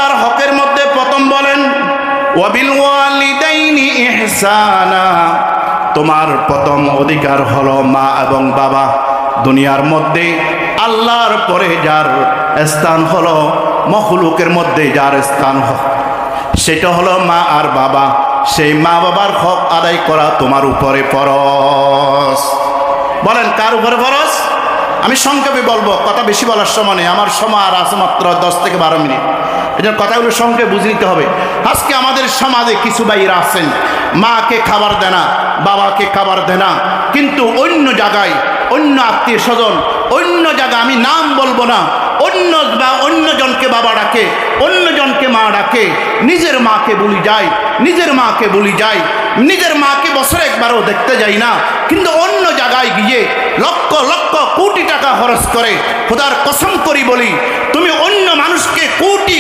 খোদার হকের মধ্যে প্রথম বলেন ওয়াবিল ওয়ালিদাইনি ইহসানা, তোমার প্রথম অধিকার হলো মা এবং বাবা। দুনিয়ার মধ্যে আল্লাহর পরে যার স্থান হলো, মখলুকের মধ্যে যার স্থান সেটা হলো মা আর বাবা। সেই মা বাবার হক আদায় করা তোমার উপরে ফরজ। বলেন কার উপরে ফরজ? আমি সংক্ষেপে বলবো, কথা বেশি বলার সময় নেই, আমার সময় আর আছে মাত্র 10 থেকে 12 মিনিট। এই জন্য কথাগুলো সংক্ষেপে বুঝে নিতে হবে। আজকে আমাদের সমাজে কিছু ভাইরা আছেন, মাকে খাবার দেয় না, বাবাকে খাবার দেয় না, কিন্তু অন্য জায়গায় অন্য আত্মীয় স্বজন, অন্য জায়গায়, আমি নাম বলবো না, অন্যজনকে বাবা ডাকে, অন্যজনকে মা ডাকে, নিজের মাকে ভুলি যায়, নিজের মাকে ভুলি যায়, নিজের মাকে বছরে একবারও দেখতে যাই না, কিন্তু অন্য জায়গায় গিয়ে লক্ষ লক্ষ কোটি টাকা খরচ করে। খোদার কসম করি বলি, তুমি অন্য মানুষকে কোটি